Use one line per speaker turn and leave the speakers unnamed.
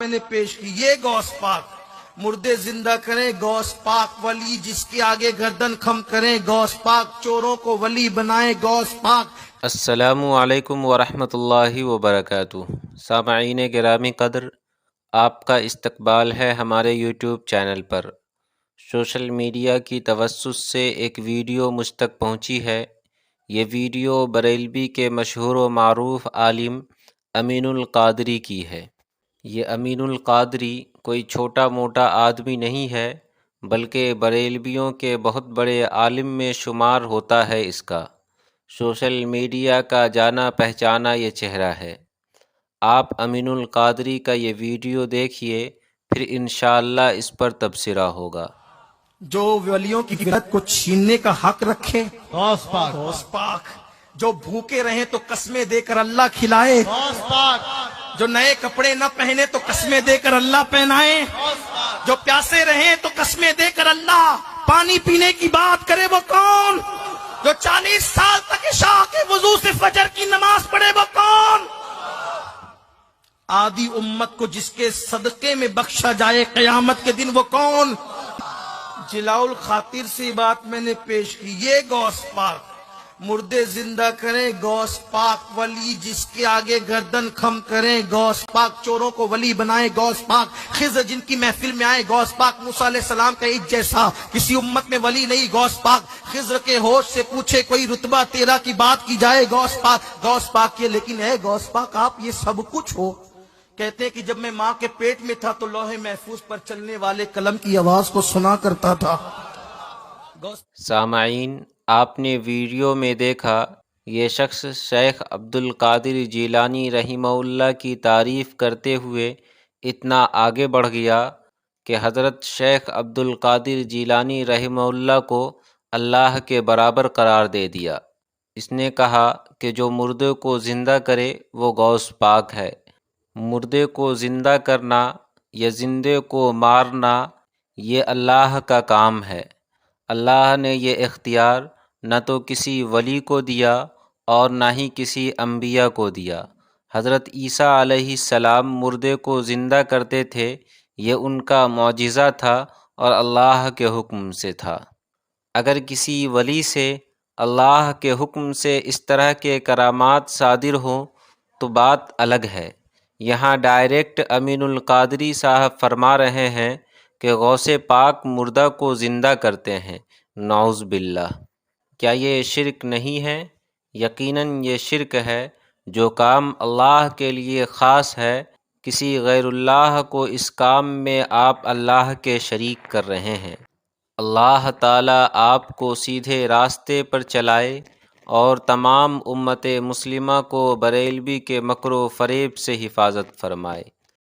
میں نے پیش کی یہ غوث پاک مردے زندہ کریں، غوث پاک ولی جس کے آگے گردن خم کریں، غوث پاک چوروں کو ولی بنائیں، غوث پاک۔
السلام علیکم ورحمۃ اللہ وبرکاتہ۔ سامعین گرامی قدر، آپ کا استقبال ہے ہمارے یوٹیوب چینل پر۔ سوشل میڈیا کی توسط سے ایک ویڈیو مجھ تک پہنچی ہے۔ یہ ویڈیو بریلوی کے مشہور و معروف عالم امین القادری کی ہے۔ یہ امین القادری کوئی چھوٹا موٹا آدمی نہیں ہے، بلکہ بریلویوں کے بہت بڑے عالم میں شمار ہوتا ہے۔ اس کا سوشل میڈیا کا جانا پہچانا یہ چہرہ ہے۔ آپ امین القادری کا یہ ویڈیو دیکھیے، پھر انشاءاللہ اس پر تبصرہ ہوگا۔
جو ولیوں کی گرد کو چھیننے کا حق رکھے
غوث پاک،
غوث پاک، جو بھوکے رہیں تو قسمیں دے کر اللہ کھلائے،
غوث پاک،
جو نئے کپڑے نہ پہنے تو قسمیں دے کر اللہ پہنائے، جو پیاسے رہیں تو قسمیں دے کر اللہ پانی پینے کی بات کرے، وہ کون؟ جو 40 سال تک عشاء کے وضو سے فجر کی نماز پڑھے، وہ کون؟ آدھی امت کو جس کے صدقے میں بخشا جائے قیامت کے دن، وہ کون؟ جلاء الخاطر سے بات میں نے پیش کی یہ غوث پاک مردے زندہ کریں، غوث پاک ولی جس کے آگے گردن خم کریں، غوث پاک چوروں کو ولی بنائیں، غوث پاک خضر جن کی محفل میں آئے، غوث پاک موسیٰ علیہ السلام کا ایک جیسا کسی امت میں ولی نہیں، غوث پاک خضر کے ہوش سے پوچھے کوئی رتبہ تیرا کی بات کی جائے، غوث پاک یہ لیکن ہے غوث پاک آپ یہ سب کچھ ہو۔ کہتے ہیں کہ جب میں ماں کے پیٹ میں تھا تو لوح محفوظ پر چلنے والے قلم کی آواز کو سنا کرتا تھا۔
سامعین، آپ نے ویڈیو میں دیکھا یہ شخص شیخ عبد القادر جیلانی رحمہ اللہ کی تعریف کرتے ہوئے اتنا آگے بڑھ گیا کہ حضرت شیخ عبد القادر جیلانی رحمہ اللہ کو اللہ کے برابر قرار دے دیا۔ اس نے کہا کہ جو مردے کو زندہ کرے وہ غوث پاک ہے۔ مردے کو زندہ کرنا یا زندے کو مارنا یہ اللہ کا کام ہے۔ اللہ نے یہ اختیار نہ تو کسی ولی کو دیا اور نہ ہی کسی انبیاء کو دیا۔ حضرت عیسیٰ علیہ السلام مردے کو زندہ کرتے تھے، یہ ان کا معجزہ تھا اور اللہ کے حکم سے تھا۔ اگر کسی ولی سے اللہ کے حکم سے اس طرح کے کرامات صادر ہوں تو بات الگ ہے۔ یہاں ڈائریکٹ امین القادری صاحب فرما رہے ہیں کہ غوث پاک مردہ کو زندہ کرتے ہیں۔ نعوذ باللہ! کیا یہ شرک نہیں ہے؟ یقیناً یہ شرک ہے۔ جو کام اللہ کے لیے خاص ہے، کسی غیر اللہ کو اس کام میں آپ اللہ کے شریک کر رہے ہیں۔ اللہ تعالیٰ آپ کو سیدھے راستے پر چلائے اور تمام امت مسلمہ کو بریلوی کے مکر و فریب سے حفاظت فرمائے۔